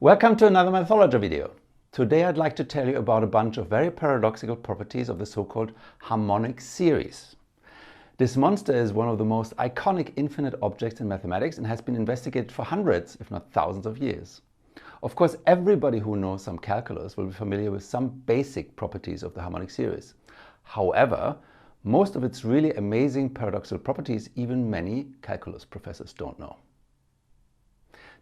Welcome to another mythology video. Today I'd like to tell you about a bunch of very paradoxical properties of the so-called harmonic series. This monster is one of the most iconic infinite objects in mathematics and has been investigated for hundreds, if not thousands of years. Of course, everybody who knows some calculus will be familiar with some basic properties of the harmonic series. However, most of its really amazing paradoxical properties even many calculus professors don't know.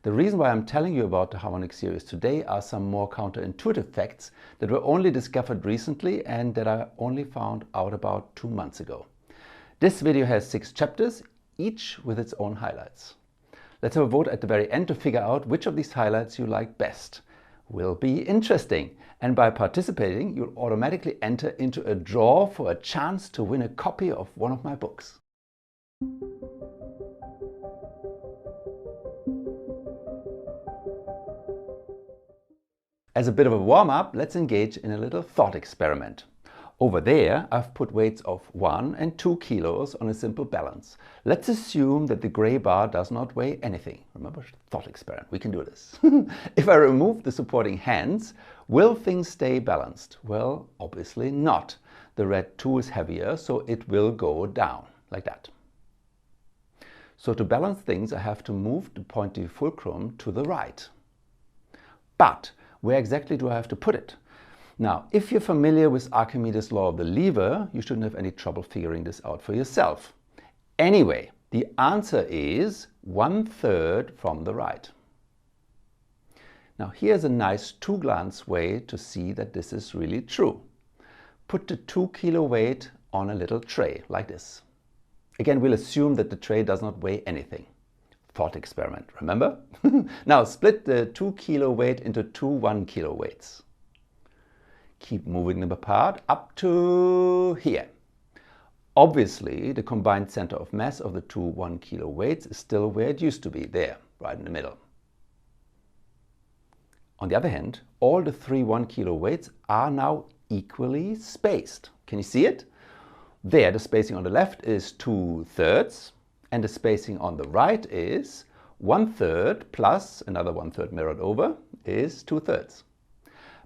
The reason why I'm telling you about the harmonic series today are some more counterintuitive facts that were only discovered recently and that I only found out about 2 months ago. This video has 6 chapters, each with its own highlights. Let's have a vote at the very end to figure out which of these highlights you like best. Will be interesting, and by participating you'll automatically enter into a draw for a chance to win a copy of one of my books. As a bit of a warm-up, let's engage in a little thought experiment. Over there I've put weights of 1 and 2 kilos on a simple balance. Let's assume that the grey bar does not weigh anything. Remember, thought experiment, we can do this. If I remove the supporting hands, will things stay balanced? Well, obviously not. The red 2 is heavier, so it will go down, like that. So to balance things I have to move the pointy fulcrum to the right. But where exactly do I have to put it? Now, if you're familiar with Archimedes' law of the lever, you shouldn't have any trouble figuring this out for yourself. Anyway, the answer is 1/3 from the right. Now here's a nice two-glance way to see that this is really true. Put the 2 kilo weight on a little tray, like this. Again, we'll assume that the tray does not weigh anything. Thought experiment, remember? Now split the 2 kilo weight into 2 1 kilo weights. Keep moving them apart up to here. Obviously, the combined center of mass of the 2 1 kilo weights is still where it used to be, there, right in the middle. On the other hand, all the 3 1 kilo weights are now equally spaced. Can you see it? There, the spacing on the left is 2/3. And the spacing on the right is 1/3 plus another 1/3 mirrored over is 2/3.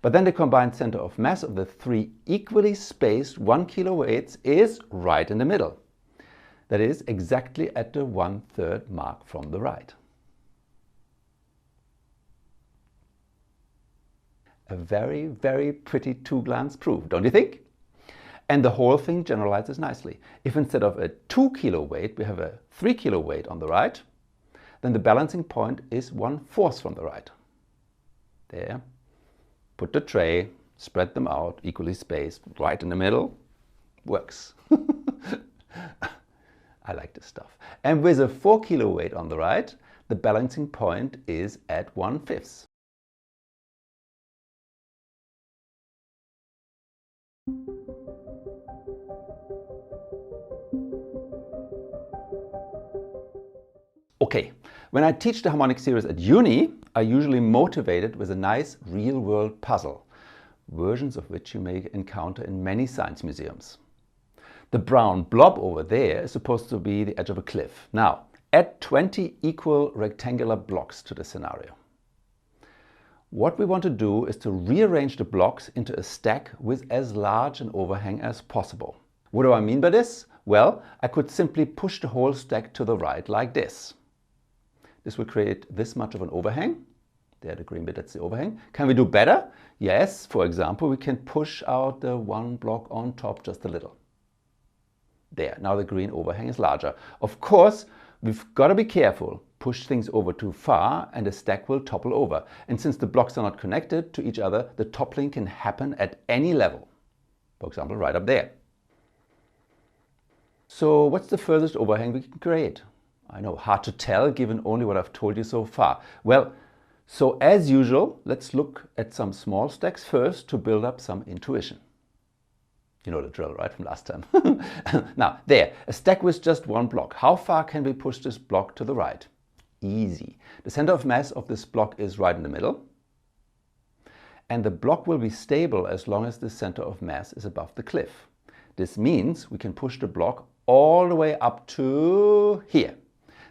But then the combined center of mass of the 3 equally spaced 1 kilo weights is right in the middle. That is exactly at the 1/3 mark from the right. A very, very pretty two-glance proof, don't you think? And the whole thing generalizes nicely. If instead of a 2 kilo weight we have a 3 kilo weight on the right, then the balancing point is 1/4 from the right. There. Put the tray, spread them out, equally spaced, right in the middle. Works. I like this stuff. And with a 4 kilo weight on the right, the balancing point is at 1/5. Okay, when I teach the harmonic series at uni, I usually motivate it with a nice real-world puzzle, versions of which you may encounter in many science museums. The brown blob over there is supposed to be the edge of a cliff. Now, add 20 equal rectangular blocks to the scenario. What we want to do is to rearrange the blocks into a stack with as large an overhang as possible. What do I mean by this? Well, I could simply push the whole stack to the right like this. This will create this much of an overhang. There, the green bit, that's the overhang. Can we do better? Yes, for example, we can push out the 1 block on top just a little. There, now the green overhang is larger. Of course, we've got to be careful. Push things over too far and the stack will topple over. And since the blocks are not connected to each other, the toppling can happen at any level. For example, right up there. So what's the furthest overhang we can create? I know, hard to tell given only what I've told you so far. Well, so as usual, let's look at some small stacks first to build up some intuition. You know the drill, right, from last time? Now, there, a stack with just 1 block. How far can we push this block to the right? Easy. The center of mass of this block is right in the middle. And the block will be stable as long as the center of mass is above the cliff. This means we can push the block all the way up to here.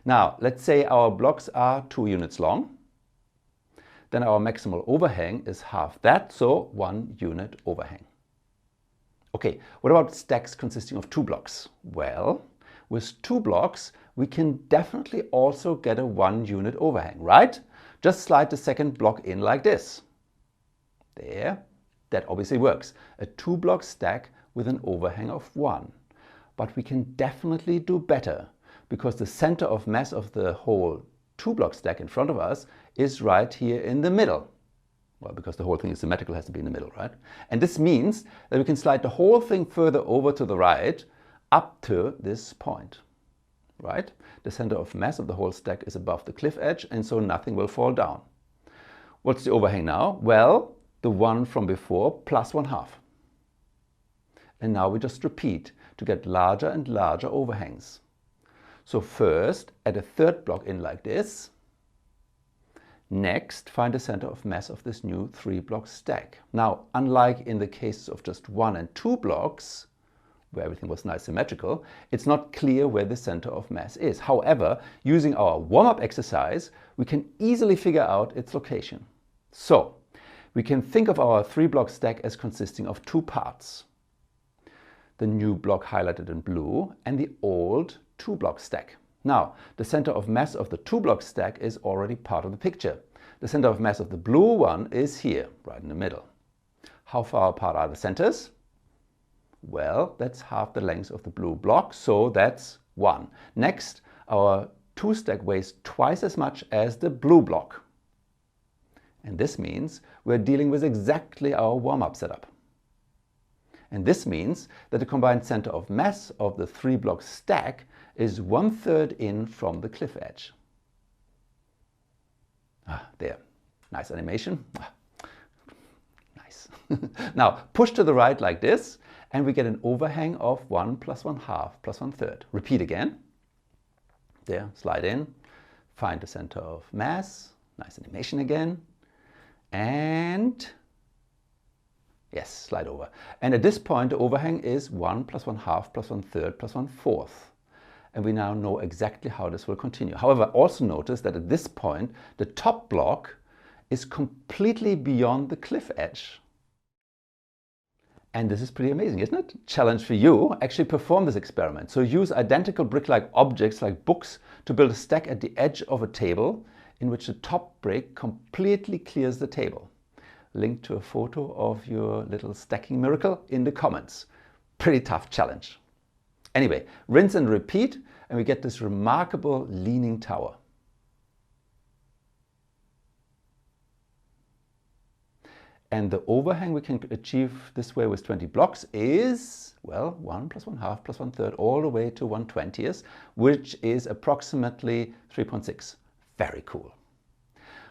Now, let's say our blocks are 2 units long. then our maximal overhang is half that, so 1 unit overhang. Okay, what about stacks consisting of 2 blocks? Well, with 2 blocks, we can definitely also get a 1 unit overhang, right? Just slide the second block in like this. There, that obviously works. A 2-block stack with an overhang of 1. But we can definitely do better, because the center of mass of the whole 2-block stack in front of us is right here in the middle. Well, because the whole thing is symmetrical, it has to be in the middle, right? And this means that we can slide the whole thing further over to the right up to this point, right? The center of mass of the whole stack is above the cliff edge, and so nothing will fall down. What's the overhang now? Well, the one from before plus 1/2. And now we just repeat to get larger and larger overhangs. So first, add a 3rd block in like this. Next, find the center of mass of this new 3-block stack. Now, unlike in the cases of just 1 and 2 blocks, where everything was nice symmetrical, it's not clear where the center of mass is. However, using our warm-up exercise, we can easily figure out its location. So, we can think of our 3-block stack as consisting of 2 parts. The new block highlighted in blue and the old 2-block stack. Now, the center of mass of the 2-block stack is already part of the picture. The center of mass of the blue one is here, right in the middle. How far apart are the centers? Well, that's half the length of the blue block, so that's 1. Next, our 2 stack weighs twice as much as the blue block. And this means we're dealing with exactly our warm-up setup. And this means that the combined center of mass of the 3-block stack is 1/3 in from the cliff edge. There. Nice animation. Nice. Now, push to the right like this, and we get an overhang of 1 plus 1/2 plus 1/3. Repeat again. There, slide in, find the center of mass. Nice animation again. And yes, slide over. And at this point, the overhang is 1 plus 1/2 plus 1/3 plus 1/4. And we now know exactly how this will continue. However, also notice that at this point, the top block is completely beyond the cliff edge. And this is pretty amazing, isn't it? Challenge for you, actually perform this experiment. So use identical brick-like objects like books to build a stack at the edge of a table in which the top brick completely clears the table. Link to a photo of your little stacking miracle in the comments. Pretty tough challenge. Anyway, rinse and repeat, and we get this remarkable leaning tower. And the overhang we can achieve this way with 20 blocks is, well, 1 plus 1/2 plus 1/3 all the way to 1/20th, which is approximately 3.6. Very cool.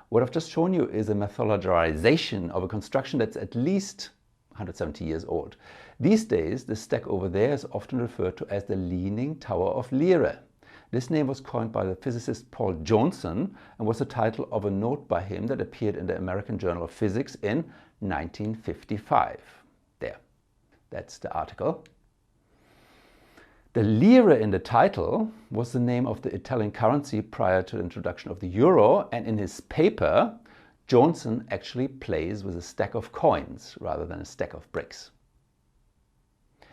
What I've just shown you is a mythologization of a construction that's at least 170 years old. These days, the stack over there is often referred to as the Leaning Tower of Lyra. This name was coined by the physicist Paul Johnson and was the title of a note by him that appeared in the American Journal of Physics in 1955. There, that's the article. The lira in the title was the name of the Italian currency prior to the introduction of the euro, and in his paper, Johnson actually plays with a stack of coins rather than a stack of bricks.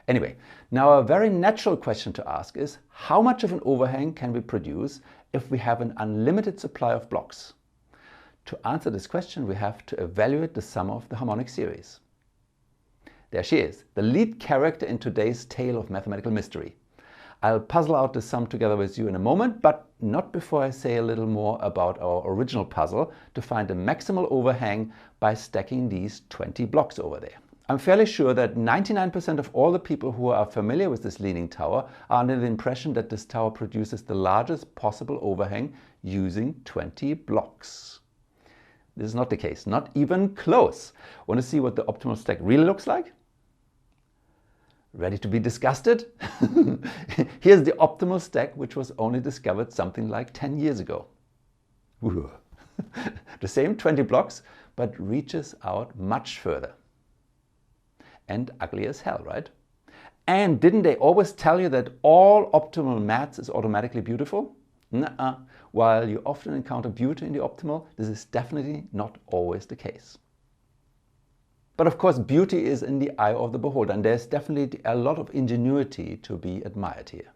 Anyway, now a very natural question to ask is, how much of an overhang can we produce if we have an unlimited supply of blocks? To answer this question, we have to evaluate the sum of the harmonic series. There she is, the lead character in today's tale of mathematical mystery. I'll puzzle out the sum together with you in a moment, but not before I say a little more about our original puzzle to find a maximal overhang by stacking these 20 blocks over there. I'm fairly sure that 99% of all the people who are familiar with this leaning tower are under the impression that this tower produces the largest possible overhang using 20 blocks. This is not the case, not even close. Want to see what the optimal stack really looks like? Ready to be disgusted? Here's the optimal stack, which was only discovered something like 10 years ago. The same 20 blocks, but reaches out much further. And ugly as hell, right? And didn't they always tell you that all optimal maths is automatically beautiful? Nuh-uh. While you often encounter beauty in the optimal, this is definitely not always the case. But of course, beauty is in the eye of the beholder, and there's definitely a lot of ingenuity to be admired here.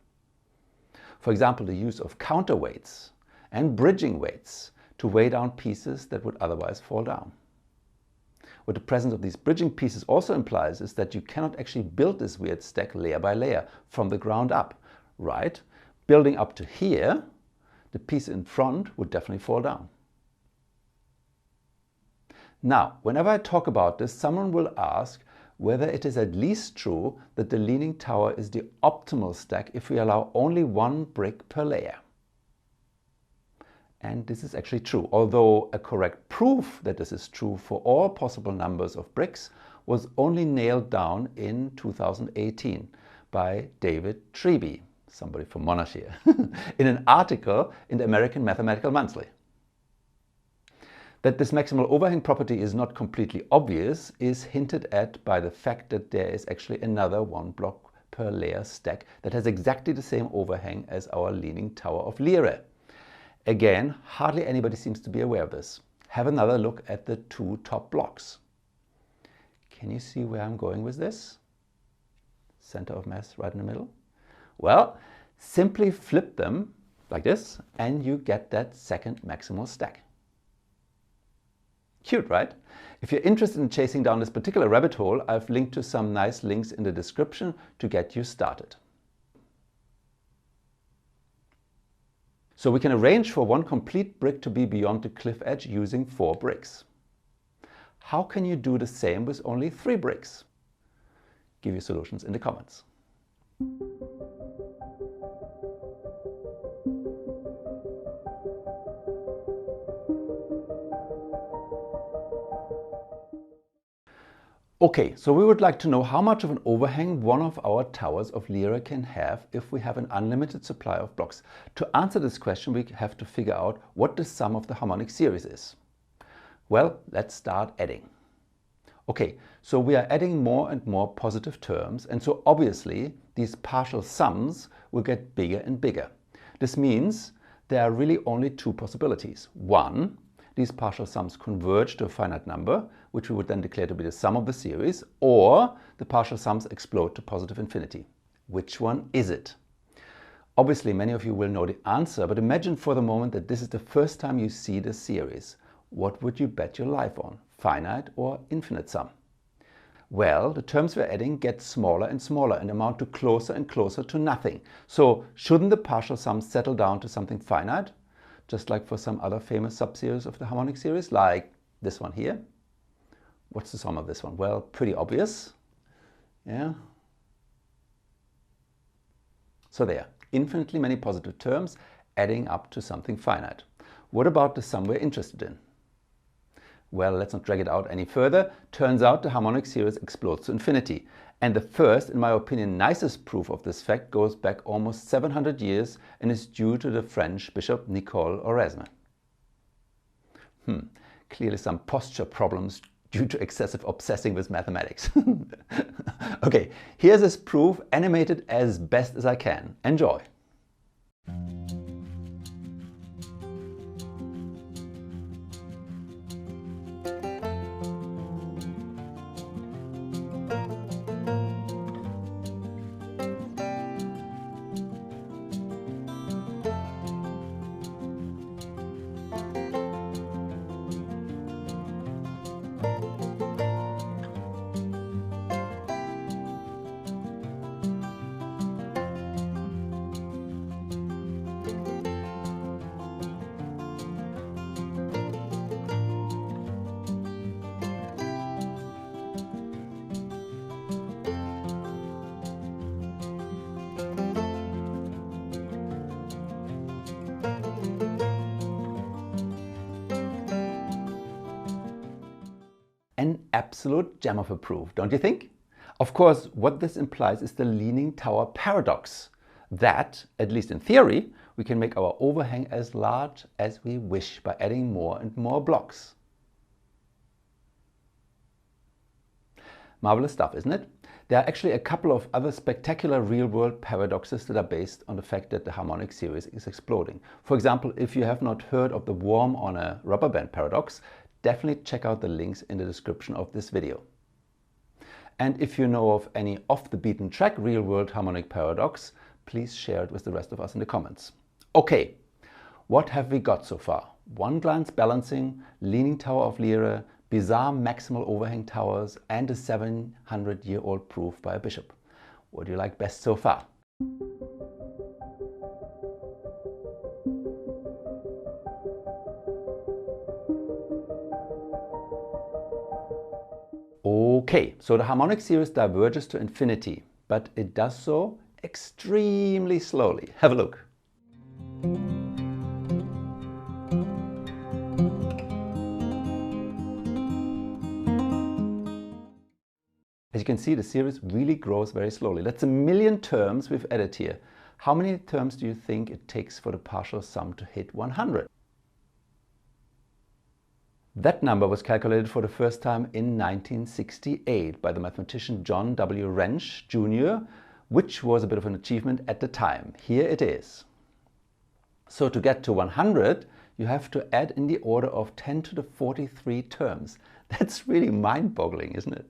For example, the use of counterweights and bridging weights to weigh down pieces that would otherwise fall down. What the presence of these bridging pieces also implies is that you cannot actually build this weird stack layer by layer from the ground up, right? Building up to here, the piece in front would definitely fall down. Now, whenever I talk about this, someone will ask whether it is at least true that the leaning tower is the optimal stack if we allow only one brick per layer. And this is actually true, although a correct proof that this is true for all possible numbers of bricks was only nailed down in 2018 by David Treby, somebody from Monash here, in an article in the American Mathematical Monthly. That this maximal overhang property is not completely obvious is hinted at by the fact that there is actually another one block per layer stack that has exactly the same overhang as our leaning tower of Lire. Again, hardly anybody seems to be aware of this. Have another look at the two top blocks. Can you see where I'm going with this? Center of mass right in the middle. Well, simply flip them like this and you get that second maximal stack. Cute, right? If you're interested in chasing down this particular rabbit hole, I've linked to some nice links in the description to get you started. So we can arrange for one complete brick to be beyond the cliff edge using 4 bricks. How can you do the same with only 3 bricks? Give your solutions in the comments. Okay, so we would like to know how much of an overhang one of our towers of Lire can have if we have an unlimited supply of blocks. To answer this question, we have to figure out what the sum of the harmonic series is. Well, let's start adding. Okay, so we are adding more and more positive terms, and so obviously these partial sums will get bigger and bigger. This means there are really only 2 possibilities. One, these partial sums converge to a finite number, which we would then declare to be the sum of the series, or the partial sums explode to positive infinity. Which one is it? Obviously, many of you will know the answer, but imagine for the moment that this is the first time you see the series. What would you bet your life on? Finite or infinite sum? Well, the terms we're adding get smaller and smaller and amount to closer and closer to nothing. So shouldn't the partial sums settle down to something finite? Just like for some other famous subseries of the harmonic series, like this one here. What's the sum of this one? Well, pretty obvious. Yeah. So there, infinitely many positive terms adding up to something finite. What about the sum we're interested in? Well, let's not drag it out any further. Turns out the harmonic series explodes to infinity. And the first, in my opinion, nicest proof of this fact goes back almost 700 years and is due to the French bishop Nicole Oremes. Clearly some posture problems due to excessive obsessing with mathematics. Okay, here's this proof animated as best as I can. Enjoy! An absolute gem of a proof, don't you think? Of course, what this implies is the leaning tower paradox. That, at least in theory, we can make our overhang as large as we wish by adding more and more blocks. Marvelous stuff, isn't it? There are actually a couple of other spectacular real-world paradoxes that are based on the fact that the harmonic series is exploding. For example, if you have not heard of the worm on a rubber band paradox, definitely check out the links in the description of this video. And if you know of any off-the-beaten-track real-world harmonic paradox, please share it with the rest of us in the comments. Okay, what have we got so far? One-glance balancing, leaning tower of Lyra, bizarre maximal overhang towers, and a 700-year-old proof by a bishop. What do you like best so far? Okay, so the harmonic series diverges to infinity, but it does so extremely slowly. Have a look. As you can see, the series really grows very slowly. That's 1,000,000 terms we've added here. How many terms do you think it takes for the partial sum to hit 100? That number was calculated for the first time in 1968 by the mathematician John W. Wrench Jr., which was a bit of an achievement at the time. Here it is. So to get to 100, you have to add in the order of 10 to the 43 terms. That's really mind-boggling, isn't it?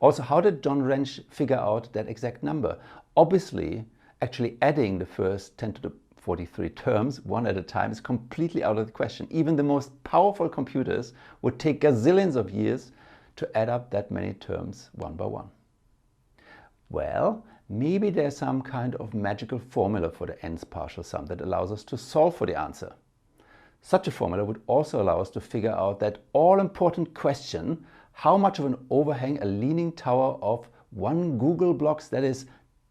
Also, how did John Wrench figure out that exact number? Obviously, actually adding the first 10 to the 43 terms one at a time is completely out of the question. Even the most powerful computers would take gazillions of years to add up that many terms one by one. Well, maybe there's some kind of magical formula for the nth partial sum that allows us to solve for the answer. Such a formula would also allow us to figure out that all-important question: how much of an overhang a leaning tower of 1 Google blocks, that is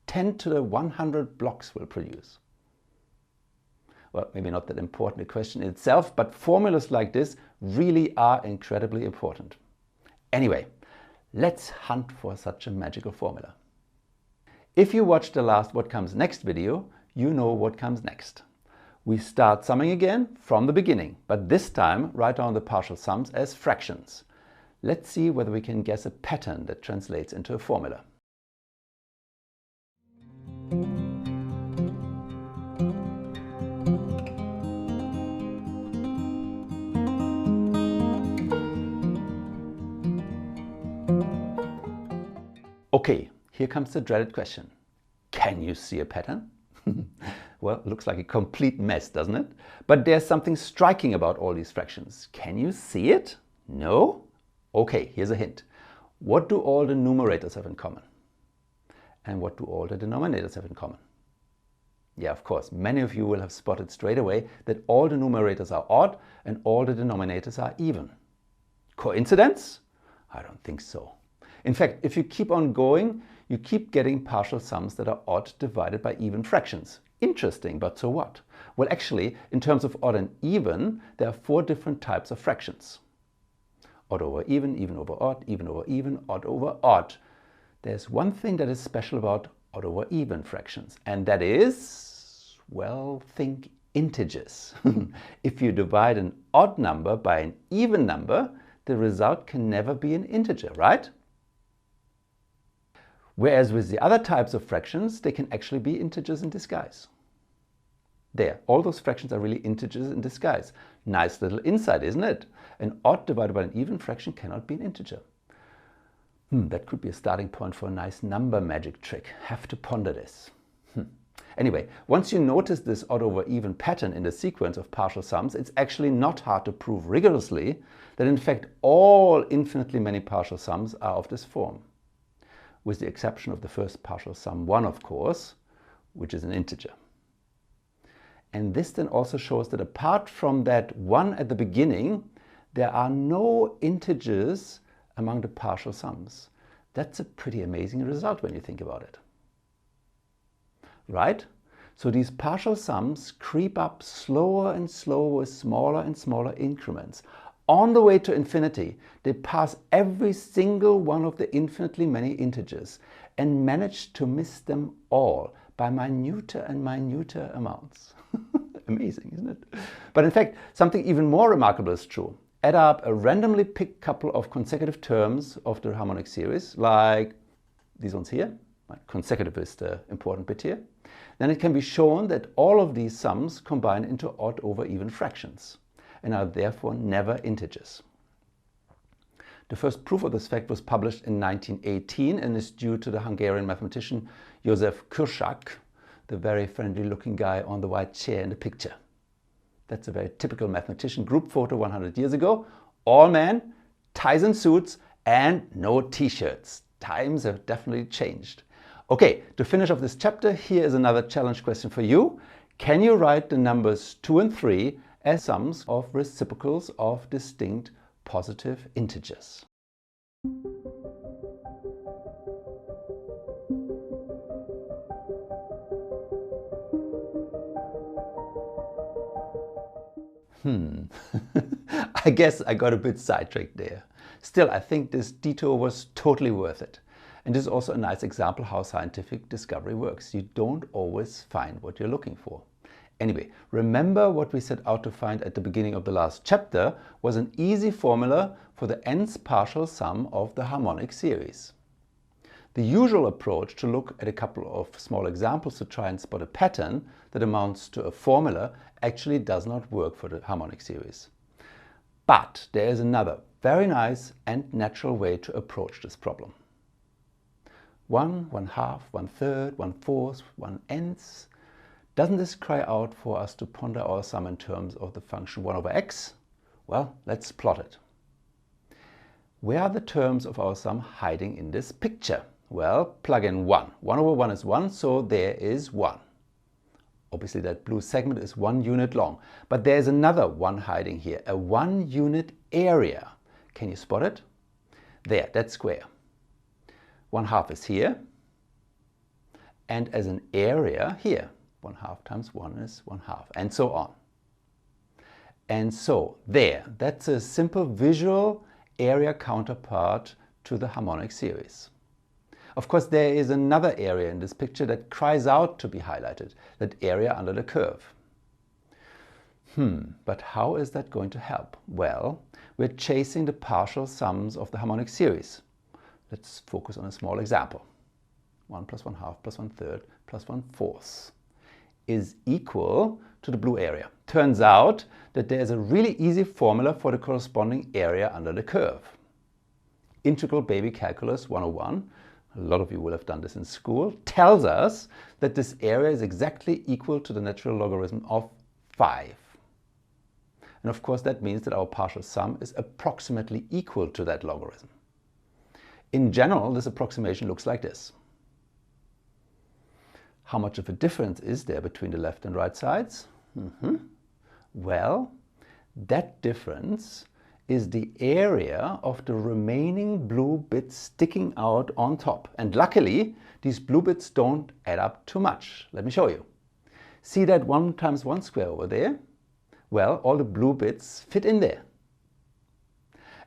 10 to the 100 blocks, will produce. Well, maybe not that important a question in itself, but formulas like this really are incredibly important. Anyway, let's hunt for such a magical formula. If you watched the last What Comes Next video, you know what comes next. We start summing again from the beginning, but this time write down the partial sums as fractions. Let's see whether we can guess a pattern that translates into a formula. Okay, here comes the dreaded question. Can you see a pattern? Well, looks like a complete mess, doesn't it? But there's something striking about all these fractions. Can you see it? No? Okay, here's a hint. What do all the numerators have in common? And what do all the denominators have in common? Yeah, of course, many of you will have spotted straight away that all the numerators are odd and all the denominators are even. Coincidence? I don't think so. In fact, if you keep on going, you keep getting partial sums that are odd divided by even fractions. Interesting, but so what? Well, actually, in terms of odd and even, there are 4 different types of fractions. Odd over even over odd, even over even, odd over odd. There's one thing that is special about odd over even fractions, and that is, well, think integers. If you divide an odd number by an even number, the result can never be an integer, right? Whereas with the other types of fractions, they can actually be integers in disguise. There, all those fractions are really integers in disguise. Nice little insight, isn't it? An odd divided by an even fraction cannot be an integer. That could be a starting point for a nice number magic trick. Have to ponder this. Anyway, once you notice this odd over even pattern in the sequence of partial sums, it's actually not hard to prove rigorously that in fact all infinitely many partial sums are of this form. With the exception of the first partial sum 1, of course, which is an integer. And this then also shows that apart from that 1 at the beginning, there are no integers among the partial sums. That's a pretty amazing result when you think about it. Right? So these partial sums creep up slower and slower with smaller and smaller increments. On the way to infinity, they pass every single one of the infinitely many integers and manage to miss them all by minuter and minuter amounts. Amazing, isn't it? But in fact, something even more remarkable is true. Add up a randomly picked couple of consecutive terms of the harmonic series, like these ones here, consecutive is the important bit here, then it can be shown that all of these sums combine into odd over even fractions and are therefore never integers. The first proof of this fact was published in 1918 and is due to the Hungarian mathematician József Kőszeg, the very friendly looking guy on the white chair in the picture. That's a very typical mathematician group photo 100 years ago. All men, ties and suits, and no t-shirts. Times have definitely changed. Okay, to finish off this chapter, here is another challenge question for you. Can you write the numbers 2 and 3 as sums of reciprocals of distinct positive integers? I guess I got a bit sidetracked there. Still, I think this detour was totally worth it. And this is also a nice example how scientific discovery works. You don't always find what you're looking for. Anyway, remember what we set out to find at the beginning of the last chapter was an easy formula for the nth partial sum of the harmonic series. The usual approach to look at a couple of small examples to try and spot a pattern that amounts to a formula actually does not work for the harmonic series. But there is another very nice and natural way to approach this problem. 1, 1/2, 1/3, 1/4, 1/nth. Doesn't this cry out for us to ponder our sum in terms of the function 1 over x? Well, let's plot it. Where are the terms of our sum hiding in this picture? Well, plug in 1. 1 over 1 is 1, so there is 1. Obviously that blue segment is 1 unit long, but there's another 1 hiding here, a 1 unit area. Can you spot it? There, that square. 1/2 is here, and as an area here. 1/2 times 1 is 1/2, and so on. And so there, that's a simple visual area counterpart to the harmonic series. Of course, there is another area in this picture that cries out to be highlighted, that area under the curve. But how is that going to help? Well, we're chasing the partial sums of the harmonic series. Let's focus on a small example. 1 plus 1/2 plus 1/3 plus 1/4 is equal to the blue area. Turns out that there's a really easy formula for the corresponding area under the curve. Integral baby calculus 101, a lot of you will have done this in school, tells us that this area is exactly equal to the natural logarithm of 5. And of course that means that our partial sum is approximately equal to that logarithm. In general, this approximation looks like this. How much of a difference is there between the left and right sides? Well, that difference is the area of the remaining blue bits sticking out on top. And luckily, these blue bits don't add up too much. Let me show you. See that 1 times 1 square over there? Well, all the blue bits fit in there.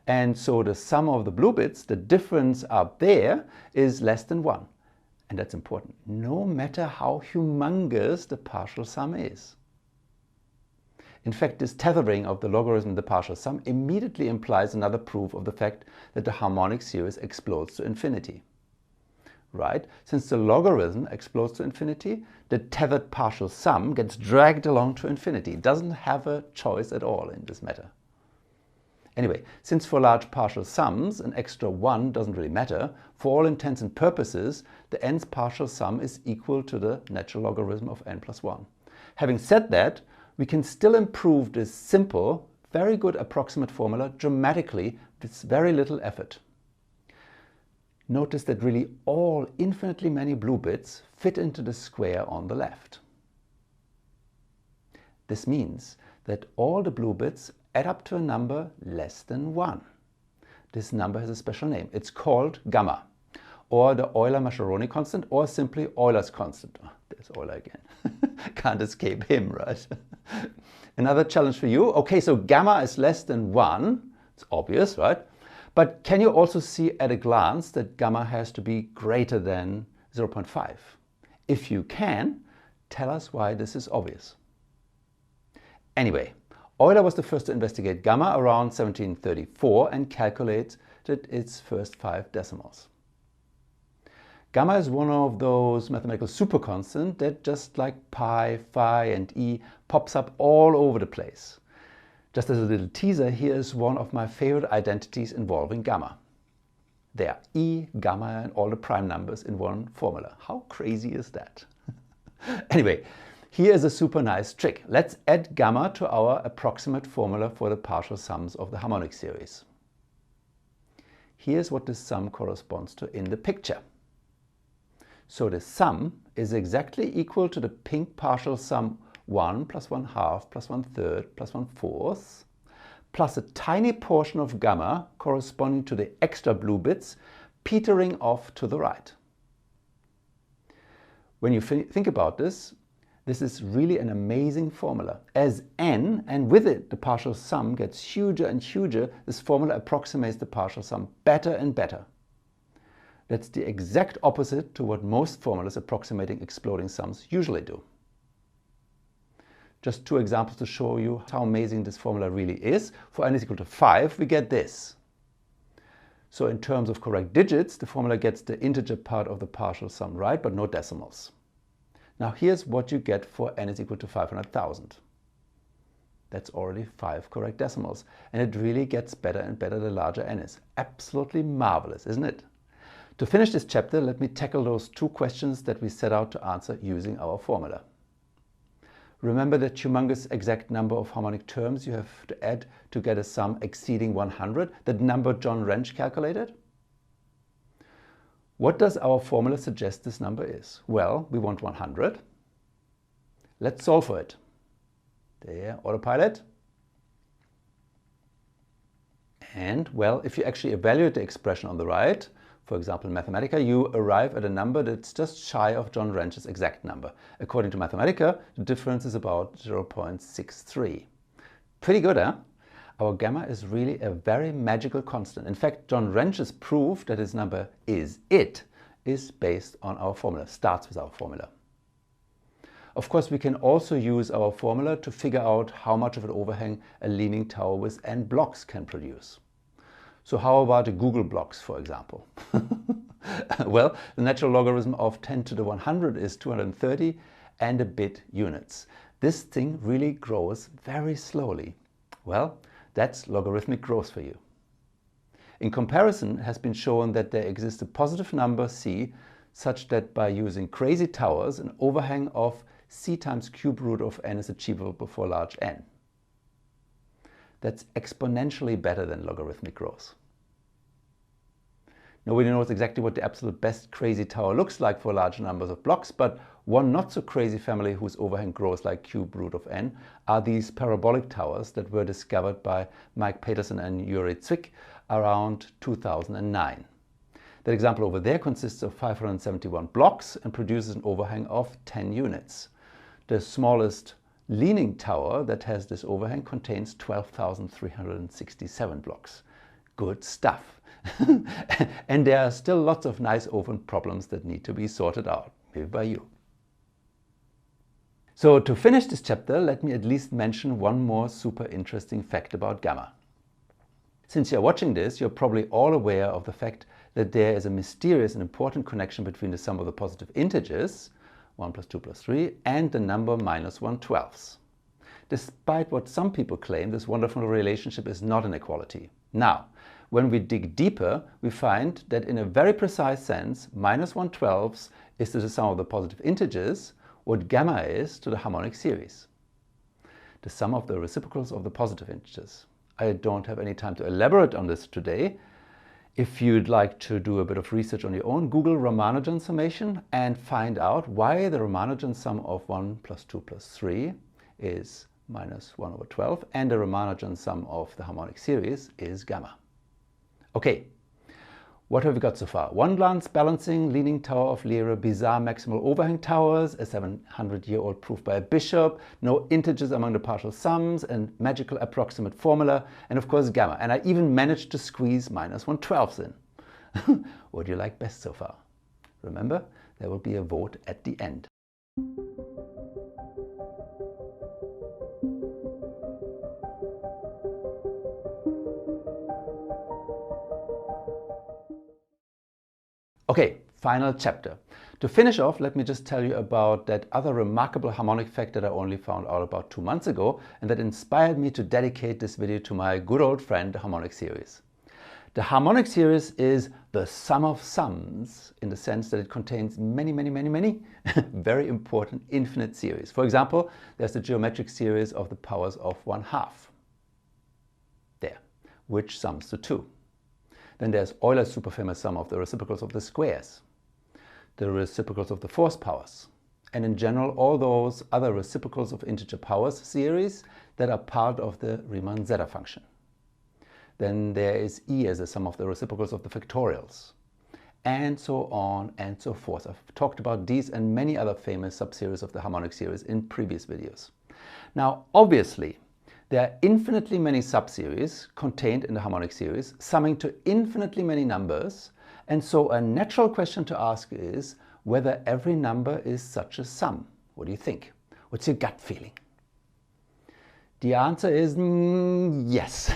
And so the sum of the blue bits, the difference up there, is less than 1. And that's important, no matter how humongous the partial sum is. In fact, this tethering of the logarithm and the partial sum immediately implies another proof of the fact that the harmonic series explodes to infinity. Right? Since the logarithm explodes to infinity, the tethered partial sum gets dragged along to infinity. It doesn't have a choice at all in this matter. Anyway, since for large partial sums an extra 1 doesn't really matter, for all intents and purposes, the nth partial sum is equal to the natural logarithm of n plus 1. Having said that, we can still improve this simple, very good approximate formula dramatically with very little effort. Notice that really all infinitely many blue bits fit into the square on the left. This means that all the blue bits add up to a number less than 1. This number has a special name. It's called gamma, or the Euler-Mascheroni constant, or simply Euler's constant. Oh, there's Euler again. Can't escape him, right? Another challenge for you. Okay, so gamma is less than 1. It's obvious, right? But can you also see at a glance that gamma has to be greater than 0.5? If you can, tell us why this is obvious. Anyway, Euler was the first to investigate gamma around 1734 and calculated its first 5 decimals. Gamma is one of those mathematical superconstants that, just like pi, phi and e, pops up all over the place. Just as a little teaser, here is one of my favorite identities involving gamma. There, e, gamma and all the prime numbers in one formula. How crazy is that? Anyway, here is a super nice trick. Let's add gamma to our approximate formula for the partial sums of the harmonic series. Here's what the sum corresponds to in the picture. So the sum is exactly equal to the pink partial sum 1 plus 1/2 plus 1/3 plus 1/4 plus a tiny portion of gamma corresponding to the extra blue bits petering off to the right. When you think about this, this is really an amazing formula. As n, and with it the partial sum, gets huger and huger, this formula approximates the partial sum better and better. That's the exact opposite to what most formulas approximating exploding sums usually do. Just two examples to show you how amazing this formula really is. For n is equal to 5, we get this. So in terms of correct digits, the formula gets the integer part of the partial sum right, but no decimals. Now here's what you get for n is equal to 500,000. That's already 5 correct decimals. And it really gets better and better the larger n is. Absolutely marvelous, isn't it? To finish this chapter, let me tackle those two questions that we set out to answer using our formula. Remember that humongous exact number of harmonic terms you have to add to get a sum exceeding 100, that number John Wrench calculated? What does our formula suggest this number is? Well, we want 100. Let's solve for it. There, autopilot. And, well, if you actually evaluate the expression on the right, for example, in Mathematica, you arrive at a number that's just shy of John Wrench's exact number. According to Mathematica, the difference is about 0.63. Pretty good, huh? Our gamma is really a very magical constant. In fact, John Wrench's proof that his number is based on our formula, starts with our formula. Of course, we can also use our formula to figure out how much of an overhang a leaning tower with n blocks can produce. So how about the Google blocks, for example? Well, the natural logarithm of 10 to the 100 is 230 and a bit units. This thing really grows very slowly. Well, that's logarithmic growth for you. In comparison, it has been shown that there exists a positive number c such that by using crazy towers, an overhang of c times cube root of n is achievable for large n. That's exponentially better than logarithmic growth. Nobody knows exactly what the absolute best crazy tower looks like for large numbers of blocks, but one not so crazy family whose overhang grows like cube root of n are these parabolic towers that were discovered by Mike Peterson and Yuri Zwick around 2009. That example over there consists of 571 blocks and produces an overhang of 10 units. The smallest leaning tower that has this overhang contains 12,367 blocks. Good stuff. And there are still lots of nice open problems that need to be sorted out, maybe by you. So to finish this chapter, let me at least mention one more super interesting fact about gamma. Since you're watching this, you're probably all aware of the fact that there is a mysterious and important connection between the sum of the positive integers, 1 plus 2 plus 3, and the number minus 1/12. Despite what some people claim, this wonderful relationship is not an equality. Now, when we dig deeper, we find that in a very precise sense, minus 1/12 is to the sum of the positive integers what gamma is to the harmonic series. The sum of the reciprocals of the positive integers. I don't have any time to elaborate on this today. If you'd like to do a bit of research on your own, Google Ramanujan summation and find out why the Ramanujan sum of 1 plus 2 plus 3 is minus 1/12 and the Ramanujan sum of the harmonic series is gamma. Okay, what have we got so far? One glance balancing, leaning tower of Lyra, bizarre maximal overhang towers, a 700-year-old proof by a bishop, no integers among the partial sums, and magical approximate formula, and of course gamma. And I even managed to squeeze minus 1/12 in. What do you like best so far? Remember, there will be a vote at the end. Okay, final chapter. To finish off, let me just tell you about that other remarkable harmonic fact that I only found out about 2 months ago and that inspired me to dedicate this video to my good old friend, the harmonic series. The harmonic series is the sum of sums in the sense that it contains many very important infinite series. For example, there's the geometric series of the powers of 1/2 there, which sums to 2. Then there's Euler's super famous sum of the reciprocals of the squares, the reciprocals of the force powers, and in general all those other reciprocals of integer powers series that are part of the Riemann-Zeta function. Then there is E as a sum of the reciprocals of the factorials, and so on and so forth. I've talked about these and many other famous subseries of the harmonic series in previous videos. Now, obviously, there are infinitely many subseries contained in the harmonic series, summing to infinitely many numbers, and so a natural question to ask is whether every number is such a sum. What do you think? What's your gut feeling? The answer is yes.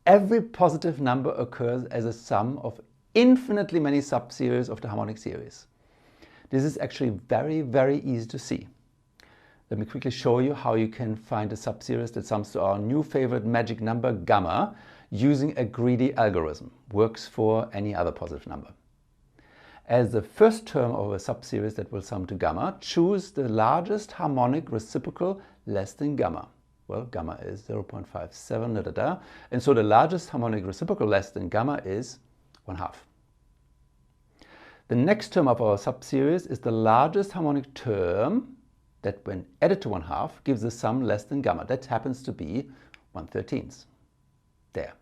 Every positive number occurs as a sum of infinitely many subseries of the harmonic series. This is actually very easy to see. Let me quickly show you how you can find a subseries that sums to our new favorite magic number gamma using a greedy algorithm. Works for any other positive number. As the first term of a subseries that will sum to gamma, choose the largest harmonic reciprocal less than gamma. Well, gamma is 0.57, and so the largest harmonic reciprocal less than gamma is 1/2. The next term of our subseries is the largest harmonic term that when added to 1/2 gives a sum less than gamma. That happens to be 1/13. There.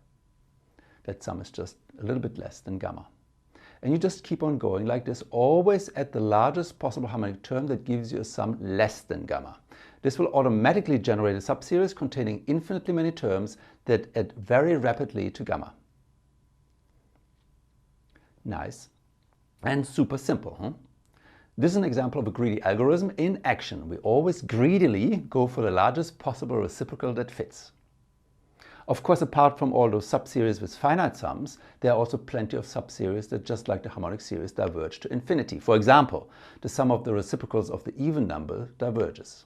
That sum is just a little bit less than gamma. And you just keep on going like this, always at the largest possible harmonic term that gives you a sum less than gamma. This will automatically generate a subseries containing infinitely many terms that add very rapidly to gamma. Nice and super simple, huh? This is an example of a greedy algorithm in action. We always greedily go for the largest possible reciprocal that fits. Of course, apart from all those subseries with finite sums, there are also plenty of subseries that, just like the harmonic series, diverge to infinity. For example, the sum of the reciprocals of the even number diverges.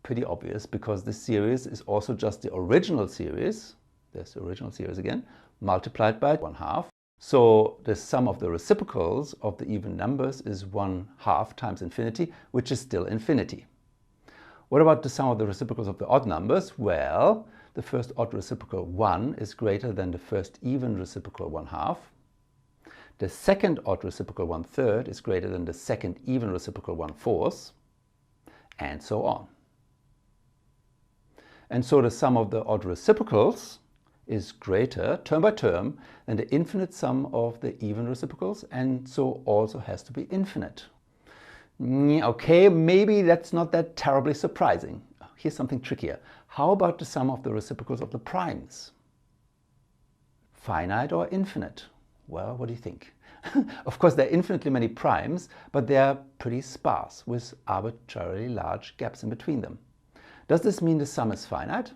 Pretty obvious, because this series is also just the original series, there's the original series again, multiplied by 1/2. So the sum of the reciprocals of the even numbers is 1/2 times infinity, which is still infinity. What about the sum of the reciprocals of the odd numbers? Well, the first odd reciprocal 1 is greater than the first even reciprocal 1/2. The second odd reciprocal 1/3 is greater than the second even reciprocal 1/4, and so on. And so the sum of the odd reciprocals is greater, term by term, than the infinite sum of the even reciprocals, and so also has to be infinite. Okay, maybe that's not that terribly surprising. Here's something trickier. How about the sum of the reciprocals of the primes? Finite or infinite? Well, what do you think? Of course, there are infinitely many primes, but they are pretty sparse, with arbitrarily large gaps in between them. Does this mean the sum is finite?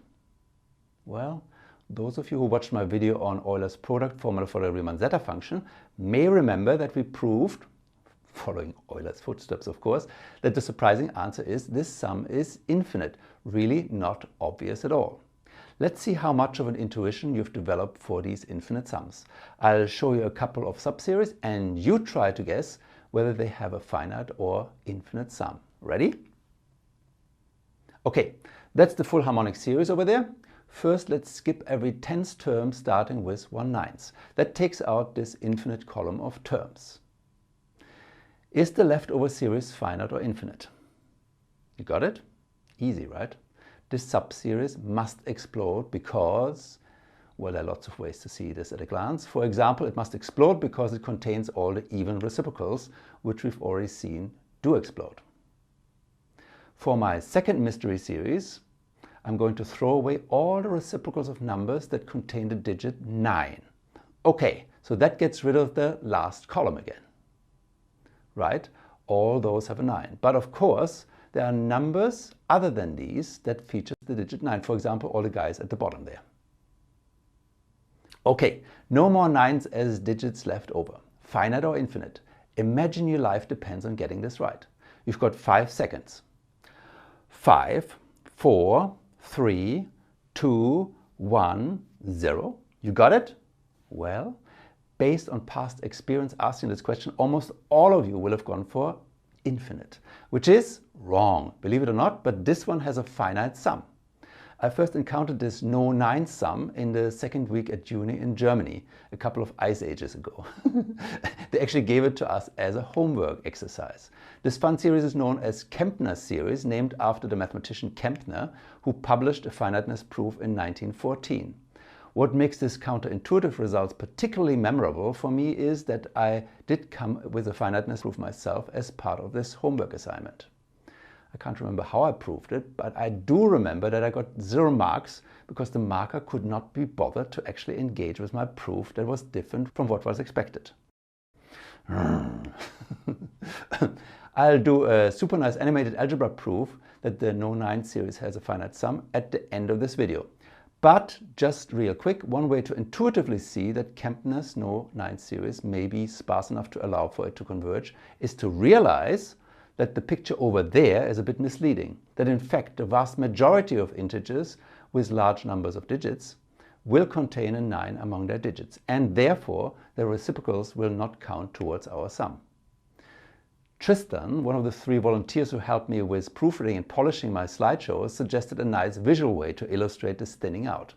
Well, those of you who watched my video on Euler's product formula for the Riemann-Zeta function may remember that we proved, following Euler's footsteps of course, that the surprising answer is this sum is infinite. Really not obvious at all. Let's see how much of an intuition you've developed for these infinite sums. I'll show you a couple of subseries and you try to guess whether they have a finite or infinite sum. Ready? Okay, that's the full harmonic series over there. First, let's skip every 10th term starting with 1/9. That takes out this infinite column of terms. Is the leftover series finite or infinite? You got it? Easy, right? This subseries must explode because, well, there are lots of ways to see this at a glance. For example, it must explode because it contains all the even reciprocals, which we've already seen do explode. For my second mystery series, I'm going to throw away all the reciprocals of numbers that contain the digit 9. Okay, so that gets rid of the last column again. Right? All those have a 9. But of course, there are numbers other than these that feature the digit 9. For example, all the guys at the bottom there. Okay, no more 9s as digits left over. finite or infinite? Imagine your life depends on getting this right. You've got 5 seconds. 5, 4, 3, 2, 1, 0. You got it? Well, based on past experience asking this question, almost all of you will have gone for infinite, which is wrong, believe it or not, but this one has a finite sum. I first encountered this no-9 sum in the second week at uni in Germany, a couple of ice ages ago. They actually gave it to us as a homework exercise. This fun series is known as Kempner's series, named after the mathematician Kempner, who published a finiteness proof in 1914. What makes this counterintuitive results particularly memorable for me is that I did come with a finiteness proof myself as part of this homework assignment. I can't remember how I proved it, but I do remember that I got 0 marks because the marker could not be bothered to actually engage with my proof that was different from what was expected. I'll do a super nice animated algebra proof that the no-9 series has a finite sum at the end of this video. But just real quick, one way to intuitively see that Kempner's no-9 series may be sparse enough to allow for it to converge is to realize that the picture over there is a bit misleading, that in fact the vast majority of integers with large numbers of digits will contain a 9 among their digits, and therefore their reciprocals will not count towards our sum. Tristan, one of the 3 volunteers who helped me with proofreading and polishing my slideshows, suggested a nice visual way to illustrate this thinning out.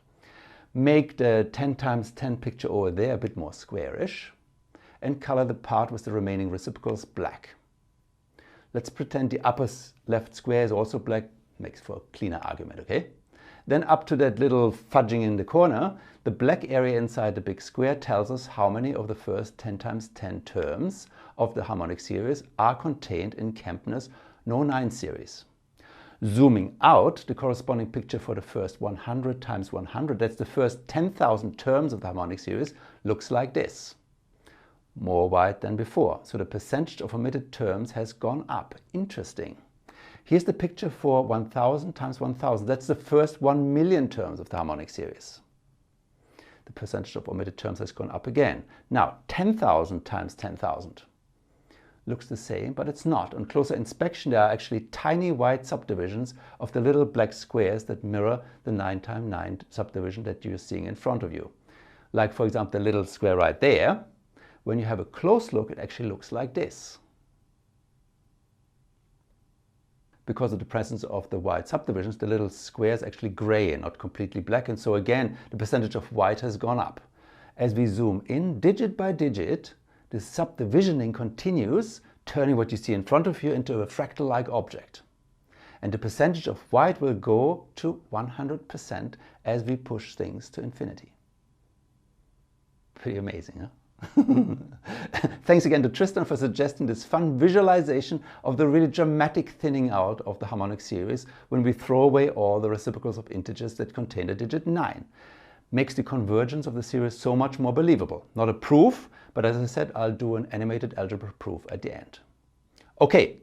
Make the 10 times 10 picture over there a bit more squarish and color the part with the remaining reciprocals black. Let's pretend the upper left square is also black, makes for a cleaner argument, okay? Then up to that little fudging in the corner, the black area inside the big square tells us how many of the first 10 times 10 terms of the harmonic series are contained in Kempner's no-9 series. Zooming out, the corresponding picture for the first 100 times 100, that's the first 10,000 terms of the harmonic series, looks like this. More white than before, so the percentage of omitted terms has gone up. Interesting. Here's the picture for 1000 times 1000. That's the first 1 million terms of the harmonic series. The percentage of omitted terms has gone up again. Now 10,000 times 10,000 looks the same, but it's not. On closer inspection, there are actually tiny white subdivisions of the little black squares that mirror the 9 times 9 subdivision that you're seeing in front of you. Like, for example, the little square right there. When you have a close look, it actually looks like this. Because of the presence of the white subdivisions, the little square is actually gray and not completely black, and so again the percentage of white has gone up. As we zoom in digit by digit, the subdivisioning continues, turning what you see in front of you into a fractal-like object. And the percentage of white will go to 100% as we push things to infinity. Pretty amazing, huh? Thanks again to Tristan for suggesting this fun visualization of the really dramatic thinning out of the harmonic series when we throw away all the reciprocals of integers that contain the digit 9. Makes the convergence of the series so much more believable. Not a proof, but as I said, I'll do an animated algebra proof at the end. Okay,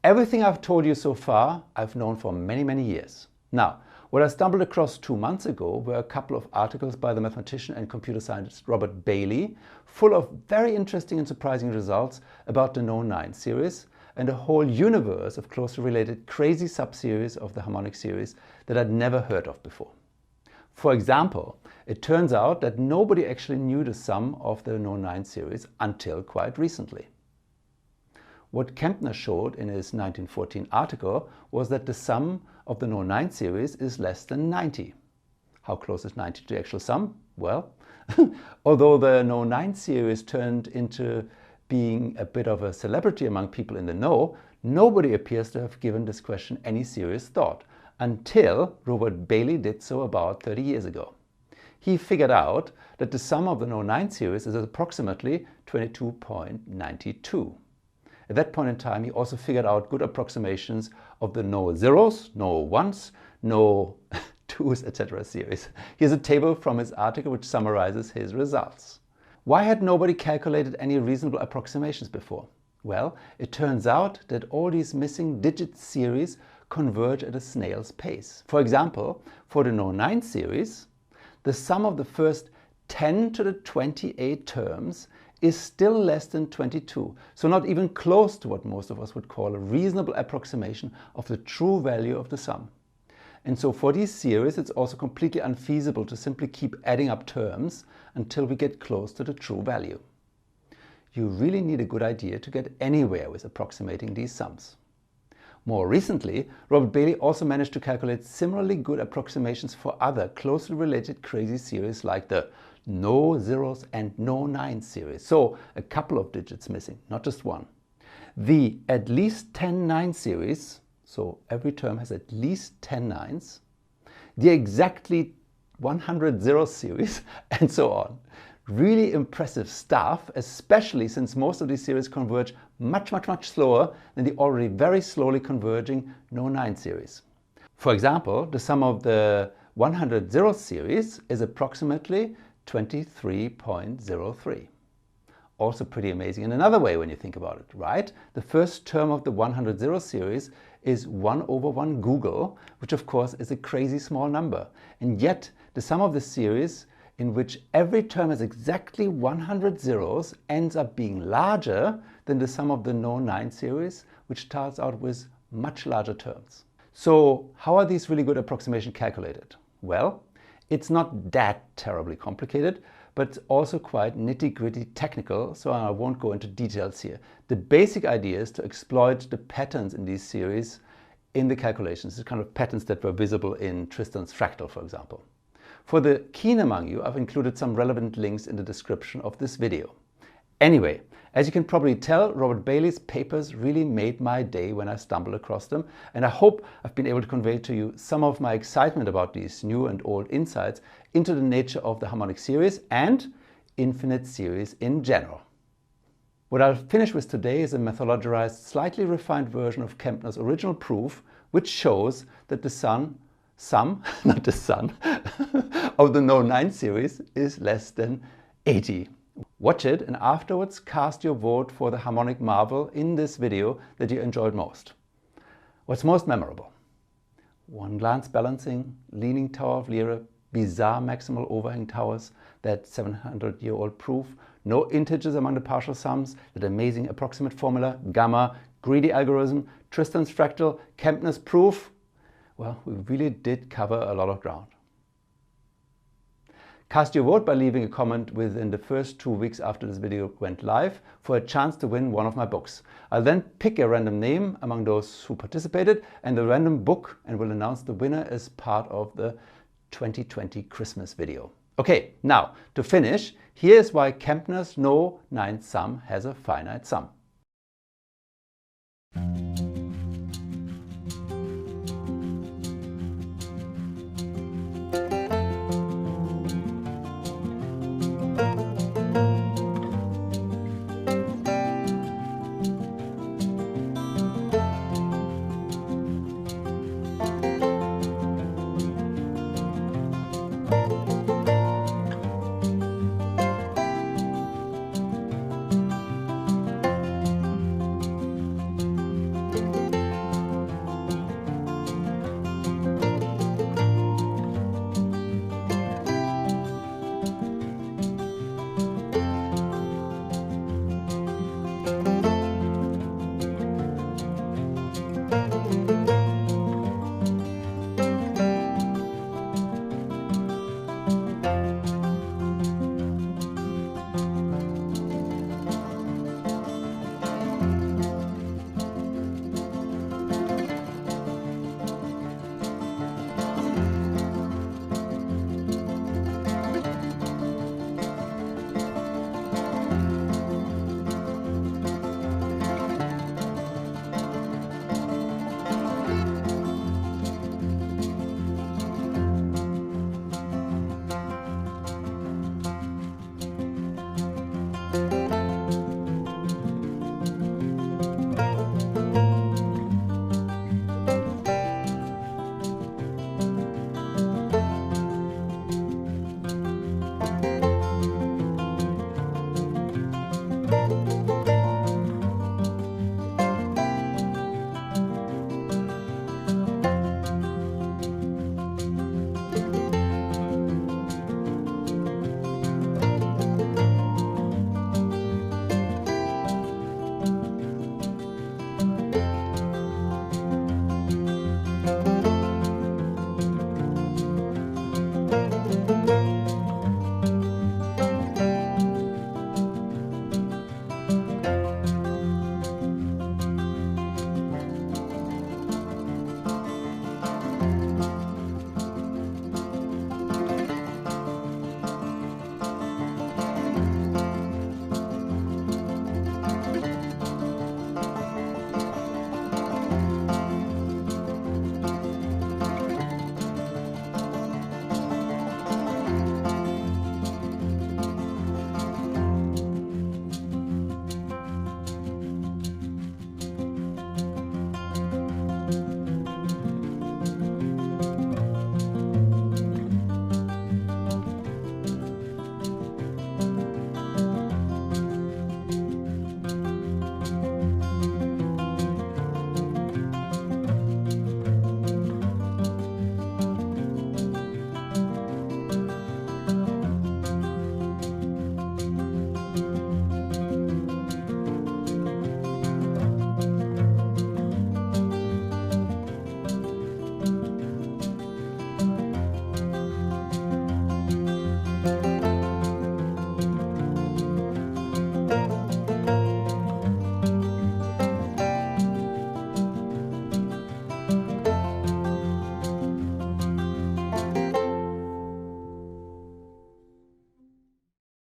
everything I've told you so far I've known for many, many years. Now, what I stumbled across 2 months ago were a couple of articles by the mathematician and computer scientist Robert Bailey, full of very interesting and surprising results about the no-9 series and a whole universe of closely related crazy subseries of the harmonic series that I'd never heard of before. For example, it turns out that nobody actually knew the sum of the no-9 series until quite recently. What Kempner showed in his 1914 article was that the sum of the no-9 series is less than 90. How close is 90 to the actual sum? Well, although the no-9 series turned into being a bit of a celebrity among people in the know, nobody appears to have given this question any serious thought, until Robert Bailey did so about 30 years ago. He figured out that the sum of the no-9 series is approximately 22.92. At that point in time, he also figured out good approximations of the no zeros, no ones, no twos, etc. series. Here's a table from his article which summarizes his results. Why had nobody calculated any reasonable approximations before? Well, it turns out that all these missing digit series converge at a snail's pace. For example, for the no-9 series, the sum of the first 10 to the 28 terms is still less than 22, so not even close to what most of us would call a reasonable approximation of the true value of the sum. And so for these series it's also completely unfeasible to simply keep adding up terms until we get close to the true value. You really need a good idea to get anywhere with approximating these sums. More recently, Robert Bailey also managed to calculate similarly good approximations for other closely related crazy series like the no zeros and no nines series, so a couple of digits missing, not just one. The at least 10 nine series, so every term has at least 10 nines, the exactly 100 zeros series, and so on. Really impressive stuff, especially since most of these series converge much slower than the already very slowly converging no nine series. For example, the sum of the 100 zeros series is approximately 23.03. Also pretty amazing in another way when you think about it, right? The first term of the 100 zeros series is 1 over 1 Google, which of course is a crazy small number. And yet the sum of the series in which every term has exactly 100 zeros ends up being larger than the sum of the no nine series, which starts out with much larger terms. So how are these really good approximations calculated? Well, it's not that terribly complicated, but also quite nitty-gritty technical, so I won't go into details here. The basic idea is to exploit the patterns in these series in the calculations, the kind of patterns that were visible in Tristan's fractal, for example. For the keen among you, I've included some relevant links in the description of this video. Anyway, as you can probably tell, Robert Bailey's papers really made my day when I stumbled across them, and I hope I've been able to convey to you some of my excitement about these new and old insights into the nature of the harmonic series and infinite series in general. What I'll finish with today is a methodologized, slightly refined version of Kempner's original proof, which shows that the sum of the no nine series is less than 80. Watch it and afterwards cast your vote for the harmonic marvel in this video that you enjoyed most. What's most memorable? One glance balancing, leaning tower of Lyra, bizarre maximal overhang towers, that 700-year-old proof, no integers among the partial sums, that amazing approximate formula, gamma, greedy algorithm, Tristan's fractal, Kempner's proof. Well, we really did cover a lot of ground. Cast your vote by leaving a comment within the first 2 weeks after this video went live for a chance to win one of my books. I'll then pick a random name among those who participated and the random book and will announce the winner as part of the 2020 Christmas video. Okay, now to finish, here's why Kempner's no ninth sum has a finite sum.